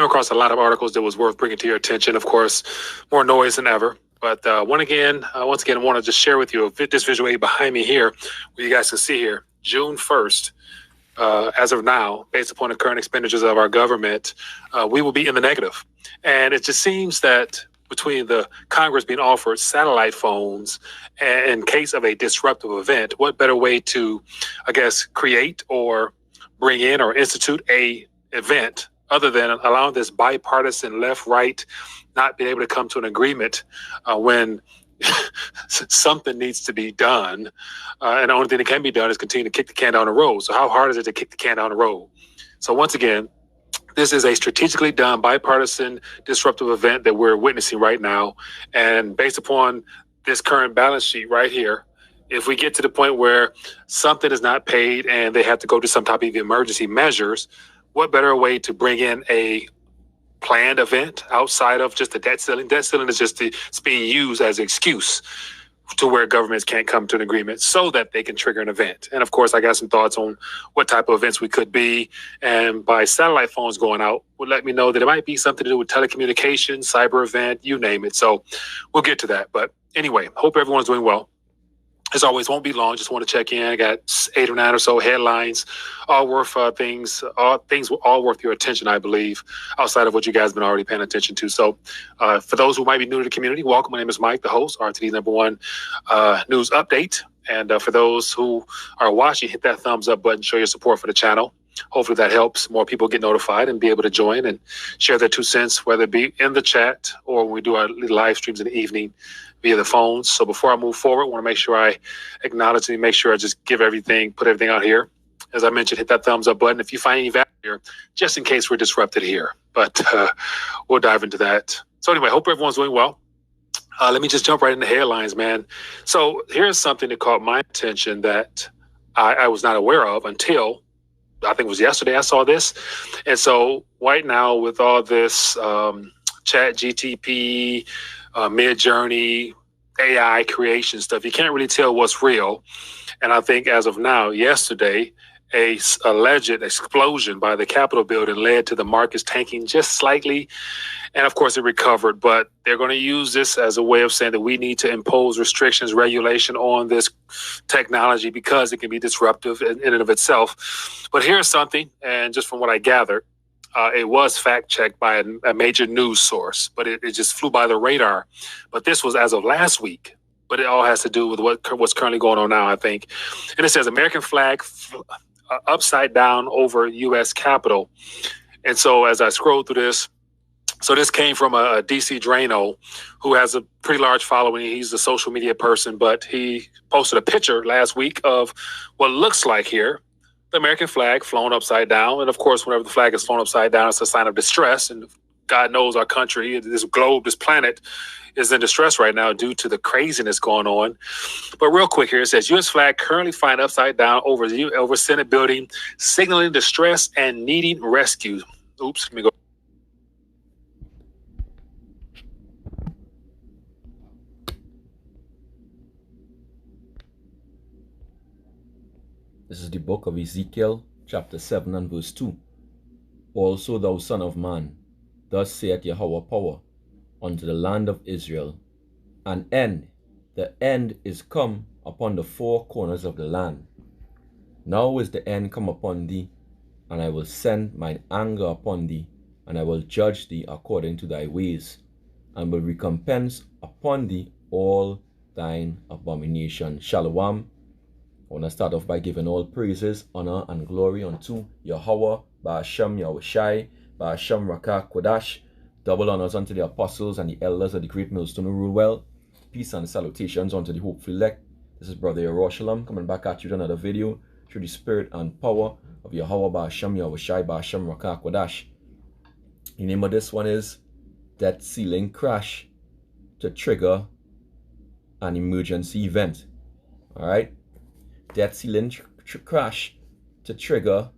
across a lot of articles that was worth bringing to your attention. Of course, more noise than ever. But once again, I want to just share with you this visual aid behind me here, where you guys can see here, June 1st, as of now, based upon the current expenditures of our government, we will be in the negative. And it just seems that between the Congress being offered satellite phones and in case of a disruptive event, what better way to, I guess, create or bring in or institute a event other than allowing this bipartisan left-right not be able to come to an agreement when something needs to be done. And the only thing that can be done is continue to kick the can down the road. So how hard is it to kick the can down the road? So once again, this is a strategically done bipartisan disruptive event that we're witnessing right now. And based upon this current balance sheet right here, if we get to the point where something is not paid and they have to go to some type of emergency measures, what better way to bring in a planned event outside of just the debt ceiling? Debt ceiling is just it's being used as an excuse to where governments can't come to an agreement so that they can trigger an event. And of course, I got some thoughts on what type of events we could be. And by satellite phones going out would let me know that it might be something to do with telecommunications, cyber event, you name it. So we'll get to that. But anyway, hope everyone's doing well. As always, won't be long. Just want to check in. I got 8 or 9 or so headlines, all worth all worth your attention, I believe, outside of what you guys have been already paying attention to. So for those who might be new to the community, welcome. My name is Mike, the host, RTD's #1 news update. And for those who are watching, hit that thumbs up button, show your support for the channel. Hopefully that helps more people get notified and be able to join and share their 2 cents, whether it be in the chat or when we do our live streams in the evening via the phones. So before I move forward, I want to make sure I acknowledge and make sure I just put everything out here. As I mentioned, hit that thumbs up button if you find any value here, just in case we're disrupted here. But we'll dive into that. So anyway, hope everyone's doing well. Let me just jump right into headlines, man. So here's something that caught my attention that I was not aware of until I think it was yesterday I saw this. And so right now with all this chat GTP, Midjourney, AI creation stuff, you can't really tell what's real. And I think as of now, yesterday, a alleged explosion by the Capitol building led to the markets tanking just slightly. And of course, it recovered. But they're going to use this as a way of saying that we need to impose restrictions, regulation on this technology because it can be disruptive in and of itself. But here's something, and just from what I gathered, it was fact-checked by a major news source, but it just flew by the radar. But this was as of last week. But it all has to do with what's currently going on now, I think. And it says American flag upside down over U.S. Capitol. And so as I scroll through this, so this came from a DC Drano who has a pretty large following. He's a social media person, but he posted a picture last week of what looks like here, the American flag flown upside down. And of course, whenever the flag is flown upside down, it's a sign of distress. And God knows our country, this globe, this planet is in distress right now due to the craziness going on. But real quick here, it says U.S. flag currently flying upside down over Senate building, signaling distress and needing rescue. Oops, let me go. This is the book of Ezekiel, chapter 7 and verse 2. Also, thou son of man, thus saith Yahweh power unto the land of Israel, an end, the end is come upon the 4 corners of the land. Now is the end come upon thee, and I will send mine anger upon thee, and I will judge thee according to thy ways, and will recompense upon thee all thine abomination. Shalom. I want to start off by giving all praises, honor, and glory unto Yahweh, Ba'ashem Yahushai, Ba'ashem Rakah Kodash. Double honors unto the apostles and the elders of the great millstone who rule well. Peace and salutations unto the hopeful elect. This is Brother Yerushalayim coming back at you with another video through the spirit and power of Yahweh, Ba'ashem Yahushai, Ba'ashem Rakah Kodash. The name of this one is Debt Ceiling Crash to Trigger an Emergency Event. Alright? Debt ceiling crash to trigger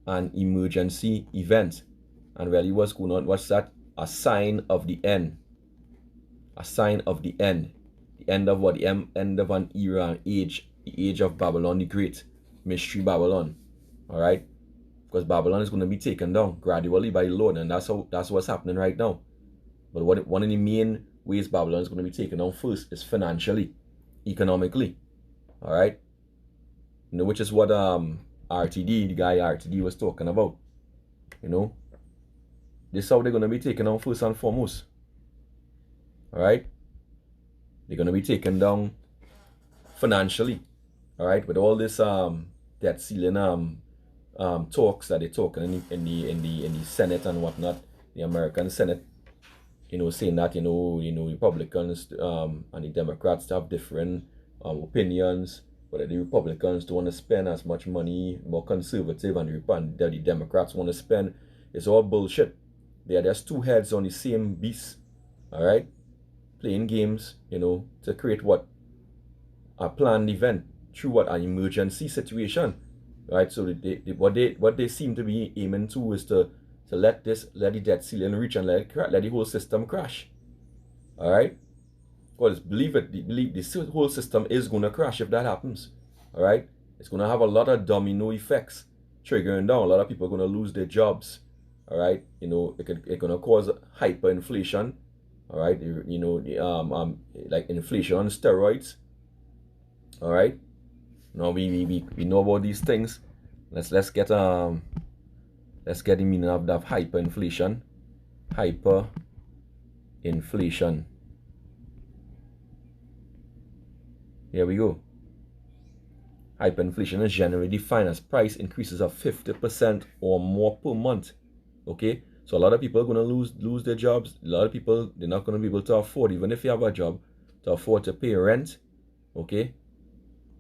an emergency event. And really what's going on, what's that? A sign of the end. A sign of the end. The end of what? The end of an era, an age. The age of Babylon the Great. Mystery Babylon. Alright? because Babylon is going to be taken down gradually by the Lord, and that's what's happening right now. But one of the main ways Babylon is going to be taken down first is financially, economically. All right, you know, which is what RTD, the guy RTD was talking about. You know, this is how they're going to be taken down first and foremost. All right, they're going to be taken down financially. All right, with all this debt ceiling talks that they're talking in the Senate and whatnot, the American Senate, you know, saying that, you know, Republicans and the Democrats have different opinions, but the Republicans don't want to spend as much money, more conservative, and the Democrats want to spend. It's all bullshit. There's two heads on the same beast, all right, playing games, you know, to create what? A planned event through what? An emergency situation, right? So what they seem to be aiming to is to let the debt ceiling reach and let the whole system crash. All right, because believe this whole system is gonna crash if that happens. All right, it's gonna have a lot of domino effects triggering down. A lot of people are gonna lose their jobs. All right, you know, it's gonna cause hyperinflation. All right, you know, like inflation on steroids. All right, now we know about these things. Let's get the meaning of that hyperinflation. Hyperinflation. Here we go. Hyperinflation is generally defined as price increases of 50% or more per month. Okay, so a lot of people are going to lose their jobs. A lot of people, they're not going to be able to afford, even if you have a job, to afford to pay rent. Okay,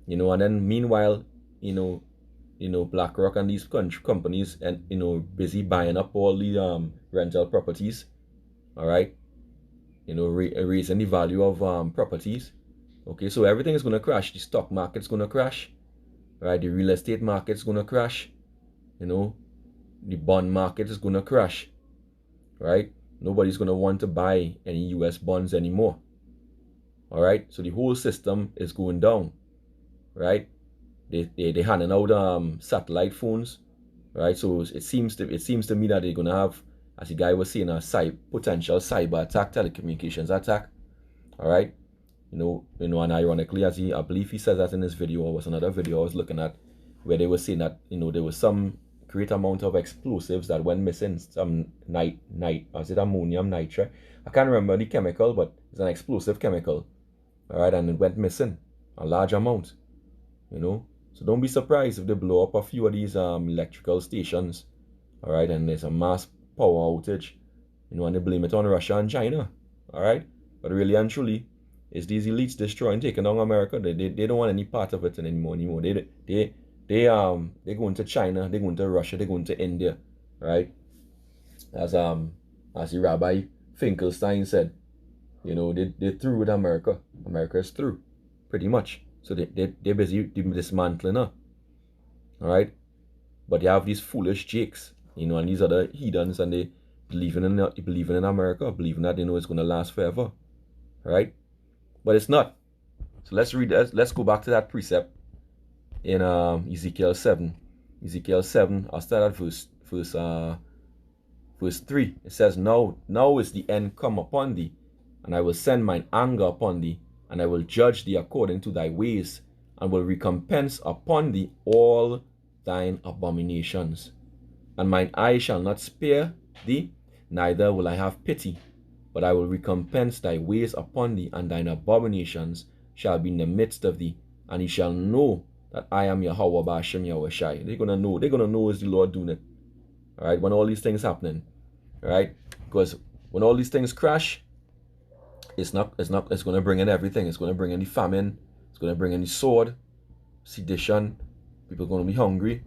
you know, and then meanwhile, you know, BlackRock and these companies, and you know, busy buying up all the rental properties. All right, you know, raising the value of properties. Okay, so everything is going to crash. The stock market's going to crash, right? The real estate market's going to crash. You know, the bond market is going to crash, right? Nobody's going to want to buy any US bonds anymore. All right, so the whole system is going down, right? They're handing out satellite phones, right? So it seems to me that they're going to have, as the guy was saying, a potential cyber attack, telecommunications attack. All right, you know, and ironically, I believe he said that in this video, or was another video I was looking at, where they were saying that, you know, there was some great amount of explosives that went missing, some was it ammonium nitrate? I can't remember the chemical, but it's an explosive chemical. All right, and it went missing, a large amount, you know. So don't be surprised if they blow up a few of these electrical stations, all right, and there's a mass power outage, you know, and they blame it on Russia and China, all right. But really and truly, it's these elites destroying, taking down America. They don't want any part of it anymore. They're going to China, they're going to Russia, they're going to India, right? As the Rabbi Finkelstein said, you know, they're through with America. America is through, pretty much. So they're busy dismantling her. All right? But you have these foolish jakes, you know, and these other heathens, and they believing in America, believing that they know it's going to last forever. All right? But it's not. So let's go back to that precept in Ezekiel 7. Ezekiel 7, I'll start at verse 3. It says, Now is the end come upon thee, and I will send mine anger upon thee, and I will judge thee according to thy ways, and will recompense upon thee all thine abominations. And mine eye shall not spare thee, neither will I have pity, but I will recompense thy ways upon thee, and thine abominations shall be in the midst of thee, and ye shall know that I am Yahweh Ba'ashem Yahushai. They're gonna know is the Lord doing it. All right, when all these things happening, all right, because when all these things crash, it's gonna bring in everything. It's gonna bring in the famine. It's gonna bring in the sword, sedition. People are gonna be hungry.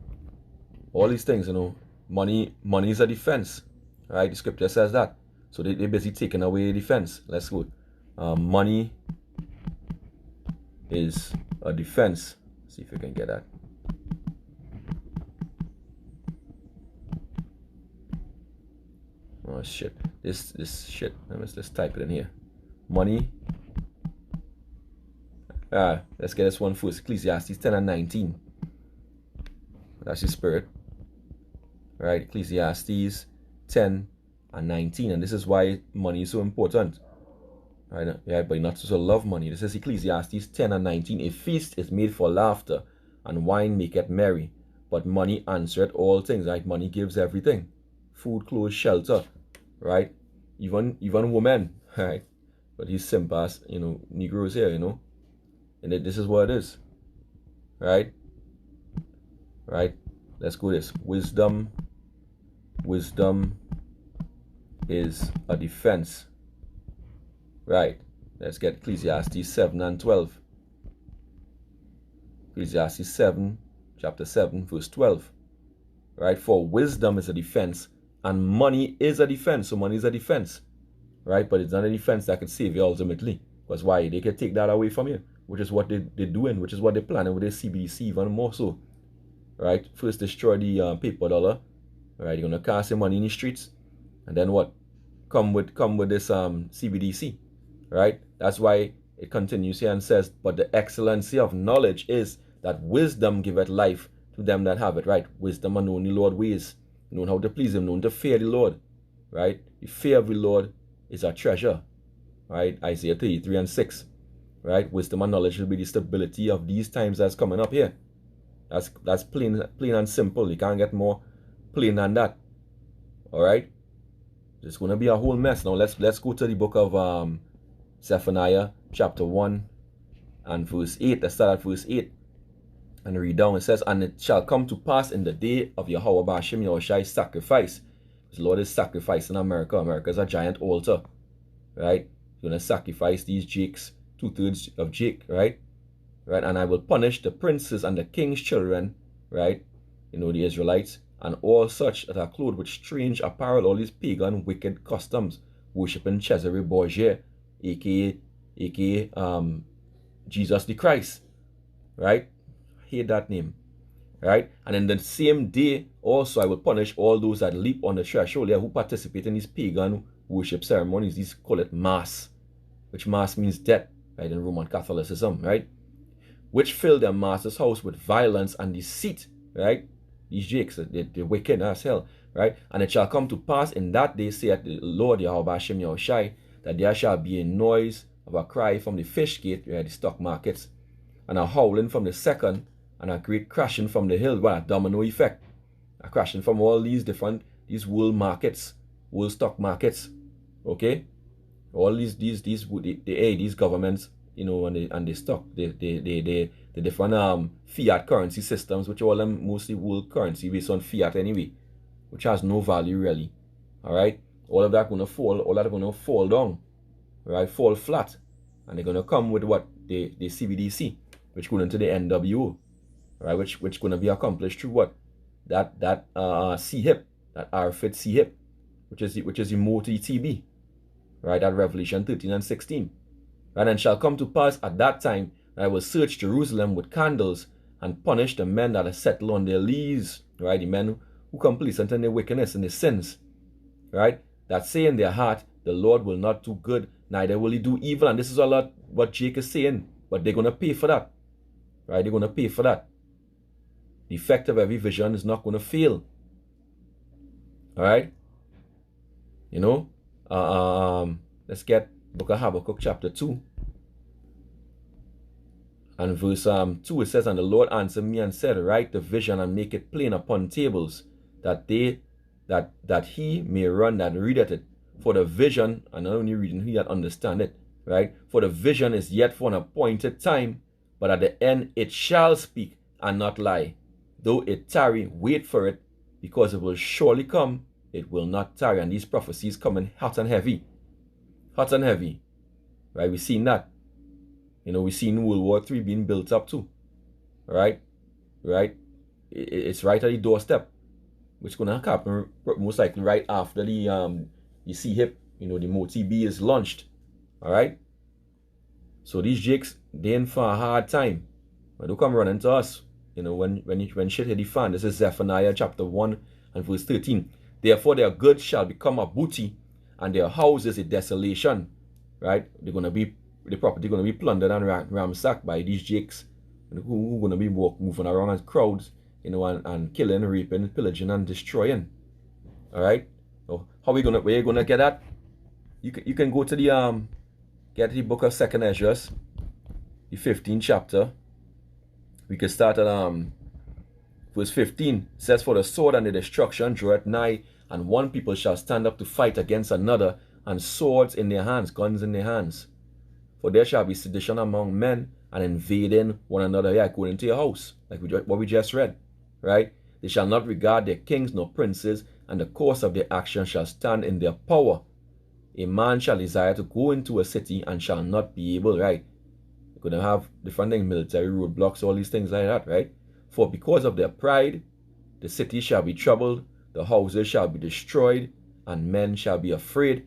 All these things, you know. Money is a defense, right? The scripture says that. So they're busy taking away defense. Let's go. Money is a defense. Let's see if you can get that. Oh shit! This shit. Let's type it in here. Money. Let's get this one first. Ecclesiastes 10 and 19. That's the spirit. right? Ecclesiastes 10 and 19. And this is why money is so important. Right? Yeah, but not to love money. This is Ecclesiastes 10 and 19. A feast is made for laughter, and wine maketh merry. But money answereth all things. Right? Money gives everything. Food, clothes, shelter. Right? Even women. Right? But these simp ass, Negroes here, And this is what it is. Right? Right? Let's go this. Wisdom is a defense. Right. Let's get Ecclesiastes 7 and 12. Ecclesiastes 7, chapter 7, verse 12. Right? For wisdom is a defense, and money is a defense. So money is a defense. Right? But it's not a defense that can save you ultimately. Because why? They can take that away from you, which is what they're doing, which is what they're planning with their CBDC even more so. Right? First destroy the paper dollar. Right? You're going to cast your money in the streets. And then what? Come with this CBDC. Right? That's why it continues here and says, but the excellency of knowledge is that wisdom giveth life to them that have it. Right? Wisdom and knowing the Lord ways, knowing how to please him, knowing to fear the Lord. Right? The fear of the Lord is a treasure. Right? Isaiah 33 and 6. Right? Wisdom and knowledge will be the stability of these times that's coming up here. That's plain and simple. You can't get more plain than that. All right? It's going to be a whole mess. Now let's go to the book of Zephaniah chapter 1 and verse 8. Let's start at verse 8 and read down. It says, and it shall come to pass in the day of Yahweh Ba'ashem Yahushai's sacrifice. The Lord is sacrificing America. America is a giant altar. Right? You're going to sacrifice these jakes, 2/3 of jake, right? Right? And I will punish the princes and the king's children, right? The Israelites, and all such that are clothed with strange apparel, all these pagan wicked customs, worshipping Cesare Borgia, aka Jesus the Christ, right? Hate that name, right? And in the same day also I will punish all those that leap on the threshold here, who participate in these pagan worship ceremonies. These call it mass, which mass means death, right, in Roman Catholicism, right? Which fill their master's house with violence and deceit, right? These jakes, they're wicked as hell, right? And it shall come to pass in that day, saith the Lord Yahweh Ba'ashem Yahushai, that there shall be a noise of a cry from the fish gate, right, the stock markets, and a howling from the second, and a great crashing from the hill. Well, a domino effect. A crashing from all these world markets, world stock markets, okay? All these governments, and they stock the different fiat currency systems, which all them mostly world currency based on fiat anyway, which has no value really. All right, all of that gonna fall down, right? Fall flat, and they're gonna come with what the CBDC, which going into the NWO, right? Which gonna be accomplished through what that CHIP, that RFID CHIP, which is the MOTTB, right? That Revelation 13 and 16. And it shall come to pass at that time that I will search Jerusalem with candles and punish the men that are settled on their lees, right? The men who complacent in their wickedness and their sins, right? That say in their heart, the Lord will not do good, neither will he do evil. And this is a lot what Jake is saying, but they're going to pay for that, right? They're going to pay for that. The effect of every vision is not going to fail, all right? Let's get Book of Habakkuk chapter 2 and verse 2. It says, and the Lord answered me and said, write the vision and make it plain upon tables, that he may run that readeth it. For the vision, and not only reading, he that understand it, right? For the vision is yet for an appointed time, but at the end it shall speak and not lie. Though it tarry, wait for it, because it will surely come, it will not tarry. And these prophecies coming hot and heavy. Hot and heavy, right? We've seen that. We've seen World War III being built up too, right? It's right at the doorstep, which is going to happen most likely right after the CHIP, the MOTB is launched, all right? So these jakes, they in for a hard time, but don't come running to us, when shit hit the fan. This is Zephaniah chapter 1 and verse 13. Therefore their goods shall become a booty, and their houses a desolation, right? The property going to be plundered and ransacked by these jakes, who going to be moving around as crowds and killing, raping, pillaging, and destroying. All right. So where you gonna get that? You can go to the get the book of Second Ezra, the 15th chapter. We can start at verse 15. It says, "For the sword and the destruction draweth nigh, and one people shall stand up to fight against another, and swords in their hands, guns in their hands. For there shall be sedition among men, and invading one another." Yeah, going into your house, like what we just read, right? "They shall not regard their kings nor princes, and the course of their action shall stand in their power. A man shall desire to go into a city and shall not be able," right? You're going to have different things, military roadblocks, all these things like that, right? "For because of their pride, the city shall be troubled, the houses shall be destroyed, and men shall be afraid.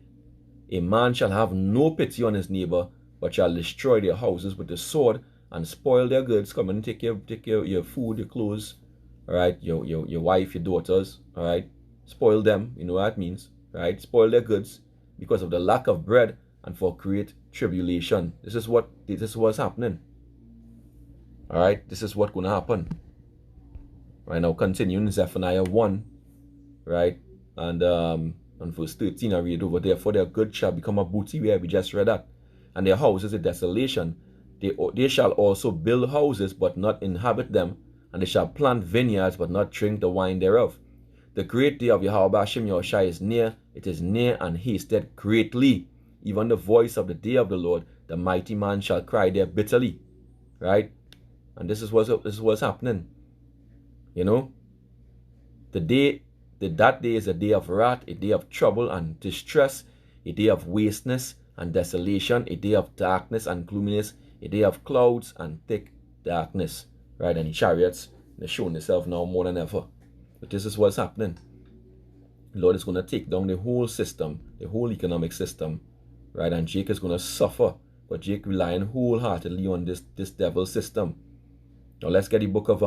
A man shall have no pity on his neighbor, but shall destroy their houses with the sword, and spoil their goods." Come and take your food, your clothes, all right? Your wife, your daughters, all right? Spoil them, you know what that means, right? Spoil their goods because of the lack of bread, and for great tribulation. This is what's happening. All right, this is what's going to happen. Right now, continuing Zephaniah 1, right, and verse 13, I read over there. "For their good shall become a booty," where we just read that, "and their houses a desolation. They shall also build houses, but not inhabit them, and they shall plant vineyards, but not drink the wine thereof. The great day of Yahweh Hashem Yahushua is near. It is near and hasted greatly. Even the voice of the day of the Lord, the mighty man shall cry there bitterly." Right? And this is what's happening. You know? That day is a day of wrath, a day of trouble and distress, a day of wasteness and desolation, a day of darkness and gloominess, a day of clouds and thick darkness. Right? And the chariots, they're showing themselves now more than ever. But this is what's happening. The Lord is going to take down the whole system, the whole economic system, right? And Jake is going to suffer, but Jake relying wholeheartedly on this devil system. Now let's get the book of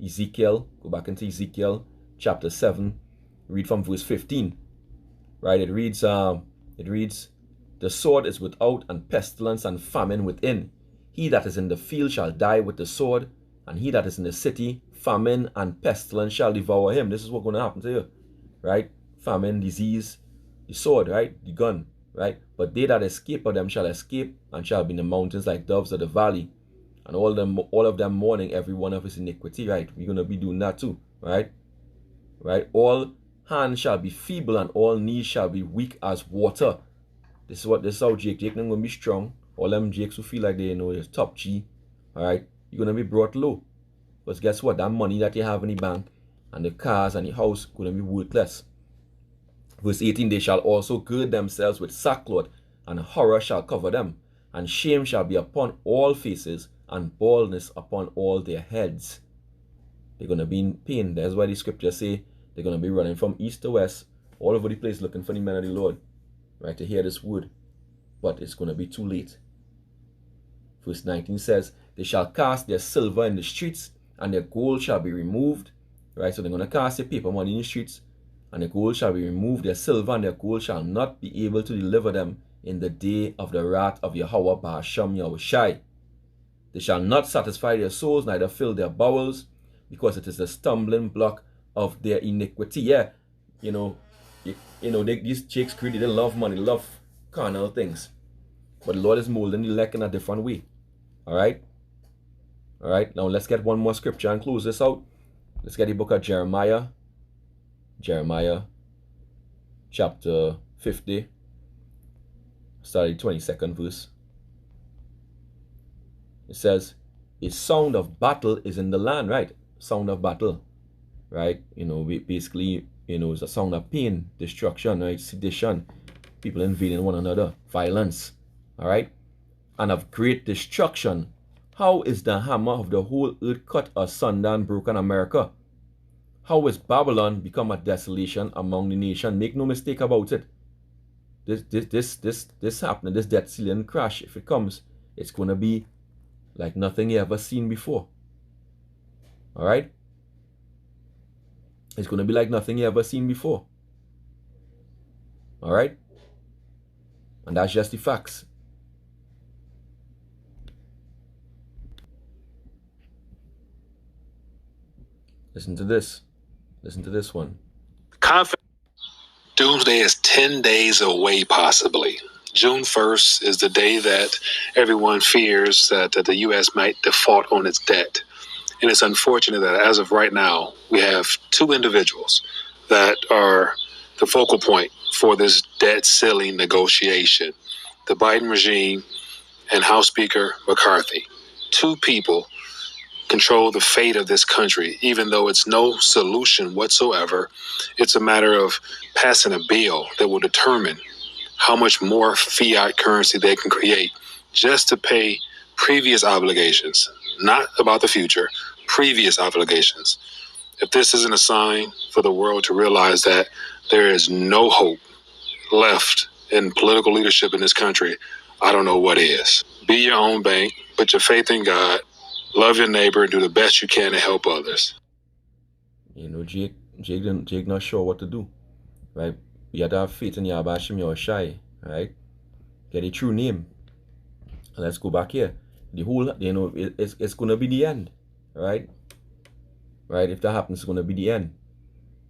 Ezekiel. Go back into Ezekiel chapter 7. Read from verse 15. Right? It reads, "The sword is without, and pestilence and famine within. He that is in the field shall die with the sword, and he that is in the city, famine and pestilence shall devour him." This is what's going to happen to you, right? Famine, disease, the sword, right? The gun, right? "But they that escape of them shall escape, and shall be in the mountains like doves of the valley, and all of them mourning every one of his iniquity." Right? We're going to be doing that too, right? Right? "All hands shall be feeble, and all knees shall be weak as water." This is how Jake not going to be strong. All them Jakes who feel like they is top G, all right? You're going to be brought low. But guess what? That money that you have in the bank, and the cars and the house, going to be worthless. Verse 18, "They shall also gird themselves with sackcloth, and horror shall cover them, and shame shall be upon all faces, and baldness upon all their heads." They're going to be in pain. That's why the scriptures say they're going to be running from east to west, all over the place, looking for the men of the Lord, right, to hear this word. But it's going to be too late. Verse 19 says, "They shall cast their silver in the streets, and their gold shall be removed." Right? So they're going to cast their paper money in the streets, and their gold shall be removed. Their silver and their gold shall not be able to deliver them in the day of the wrath of Yahweh Bahasham Yahushai. "They shall not satisfy their souls, neither fill their bowels, because it is the stumbling block of their iniquity." Yeah, these Jakes greedy, they love money, they love carnal things. But the Lord is molding the elect in a different way. All right? All right, now let's get one more scripture and close this out. Let's get the book of Jeremiah. Jeremiah chapter 50. Start the 22nd verse. It says, "A sound of battle is in the land," right? Sound of battle, right? Basically, it's a sound of pain, destruction, right? Sedition, people invading one another, violence, all right? "And of great destruction. How is the hammer of the whole earth cut asunder and broken, America? How is Babylon become a desolation among the nation?" Make no mistake about it. This happening, this death ceiling crash, if it comes, it's going to be like nothing you ever seen before. All right? It's going to be like nothing you ever seen before. All right? And that's just the facts. Listen to this. Listen to this one. Doomsday is 10 days away, possibly. June 1st is the day that everyone fears that the U.S. might default on its debt. And it's unfortunate that as of right now, we have two individuals that are the focal point for this debt ceiling negotiation: the Biden regime and House Speaker McCarthy. Two people control the fate of this country, even though it's no solution whatsoever. It's a matter of passing a bill that will determine how much more fiat currency they can create just to pay previous obligations, not about the future, previous obligations. If this isn't a sign for the world to realize that there is no hope left in political leadership in this country, I don't know what is. Be your own bank, put your faith in God, love your neighbor, and do the best you can to help others. You know, Jake not sure what to do, right? You have to have faith in Yahweh Hashem Yahushai, right? Get a true name. Let's go back here. The whole, you know, it's going to be the end, right? Right? If that happens, it's going to be the end.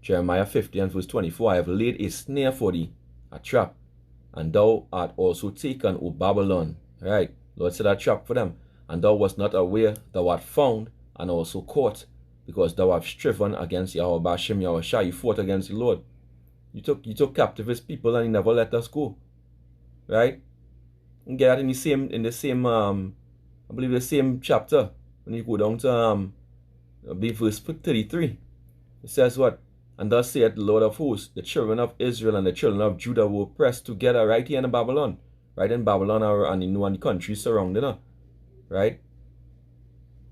Jeremiah 50 and verse 24, I have laid a snare for thee, a trap, and thou art also taken, O Babylon. Right? Lord said a trap for them. And thou wast not aware, thou art found, and also caught, because thou hast striven against Yahweh Hashem Yahushai. You fought against the Lord. You took captive his people, and he never let us go. Right? You get that in the same I believe the same chapter. When you go down to I believe verse 33. It says what? And thus saith the Lord of hosts, the children of Israel and the children of Judah were pressed together right here in Babylon. Right in Babylon, and in one country surrounding her. Right?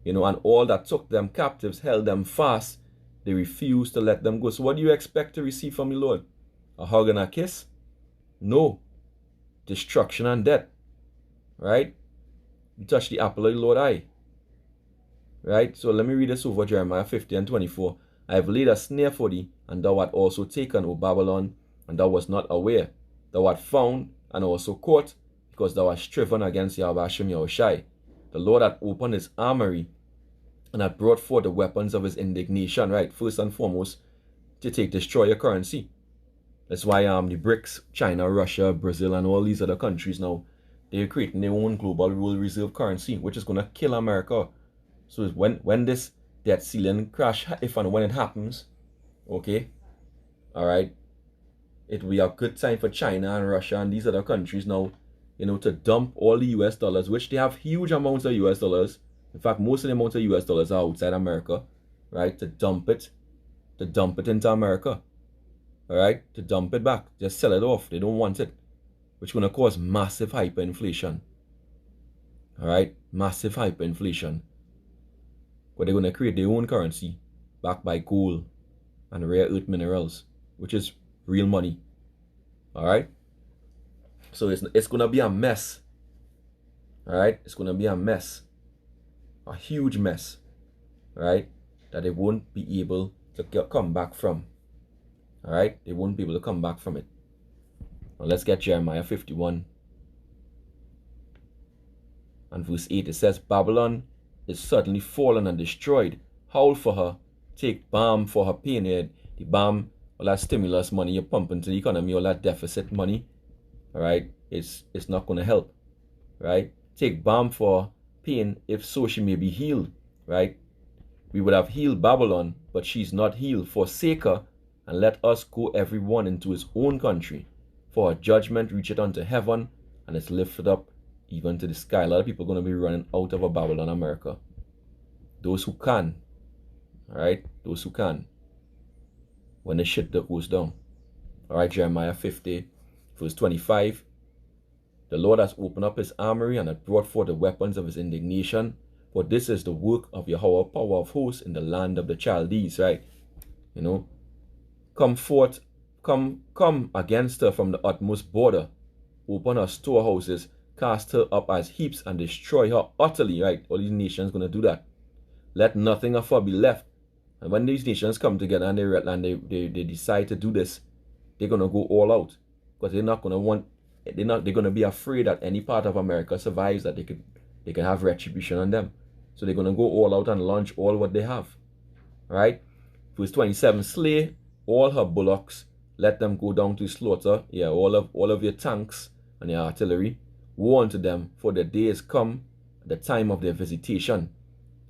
You know, and all that took them captives held them fast. They refused to let them go. So what do you expect to receive from the Lord? A hug and a kiss? No. Destruction and death. Right? You touch the apple of the Lord's eye. Right? So let me read this over, Jeremiah 50 and 24. I have laid a snare for thee, and thou art also taken, O Babylon, and thou wast not aware. Thou art found, and also caught, because thou hast striven against Yahweh Hashem Yahushai. The Lord hath opened his armory, and hath brought forth the weapons of his indignation, right? First and foremost, to destroy your currency. That's why the BRICS, China, Russia, Brazil, and all these other countries now, they're creating their own global world reserve currency, which is going to kill America. So when this debt ceiling crash, if and when it happens, okay, all right, it will be a good time for China and Russia and these other countries now, you know, to dump all the US dollars, which they have huge amounts of US dollars. In fact, most of the amounts of US dollars are outside America, right? To dump it into America, all right? To dump it back, just sell it off. They don't want it, which is going to cause massive hyperinflation, all right? Massive hyperinflation. But they're going to create their own currency backed by gold and rare earth minerals, which is real money, all right? So it's going to be a mess, all right? It's going to be a mess, a huge mess, right? That they won't be able to come back from, all right? They won't be able to come back from it. Now let's get Jeremiah 51 and verse 8. It says, Babylon is suddenly fallen and destroyed. Howl for her, take balm for her pain. The balm, all that stimulus money you pump into the economy, all that deficit money, all right, it's not going to help, right? Take balm for pain, if so she may be healed, right? We would have healed Babylon, but she's not healed. Forsake her, and let us go every one into his own country. For her judgment reacheth unto heaven, and is lifted up even to the sky. A lot of people are going to be running out of a Babylon, America. Those who can, all right? Those who can, when the shit goes down. All right, Jeremiah 50, verse 25. The Lord has opened up his armory and hath brought forth the weapons of his indignation. For this is the work of Yahweh, power of hosts, in the land of the Chaldees, right? You know, come forth, come against her from the utmost border. Open her storehouses, cast her up as heaps, and destroy her utterly, right? All these nations going to do that. Let nothing of her be left. And when these nations come together and they decide to do this, they're going to go all out. Because they're not going to want, they're going to be afraid that any part of America survives, that they can have retribution on them. So they're going to go all out and launch all what they have. Right? Verse 27, slay all her bullocks, let them go down to slaughter. Yeah, all of your tanks and your artillery. Woe unto them, for the day is come, the time of their visitation.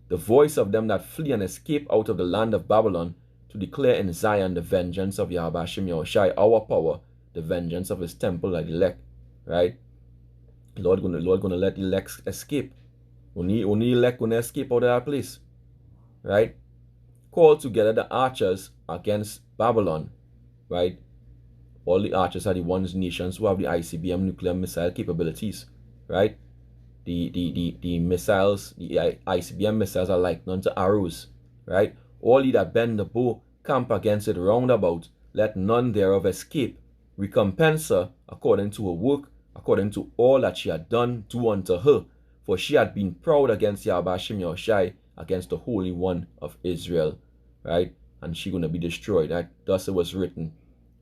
The voice of them that flee and escape out of the land of Babylon, to declare in Zion the vengeance of Yahweh Hashem Yahushai, our power, the vengeance of his temple like elect. Right? Lord gonna let elect escape. Only elect gonna escape out of that place. Right? Call together the archers against Babylon. Right? All the archers are the ones nations who have the ICBM nuclear missile capabilities. Right? The missiles, the ICBM missiles are like none to arrows. Right? All ye that bend the bow, camp against it round about, let none thereof escape. Recompense her according to her work, according to all that she had done, do unto her. For she had been proud against Yahweh Hashem Yahushai, against the Holy One of Israel. Right? And she gonna be destroyed. Right? Thus it was written.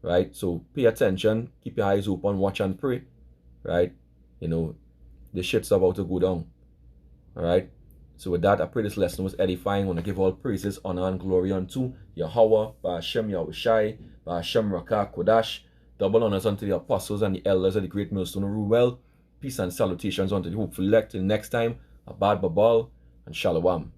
Right? So pay attention, keep your eyes open, watch and pray. Right? You know, the shit's about to go down. Alright? So with that, I pray this lesson was edifying. I want to give all praises, honor, and glory unto Yahweh, Ba'ashem Yahushai, Ba'ashem Rakah Kodash. Double honors unto the apostles and the elders of the great millstone of Ruel. Peace and salutations unto the hopeful elect. Till next time, Abad Babal and Shalom.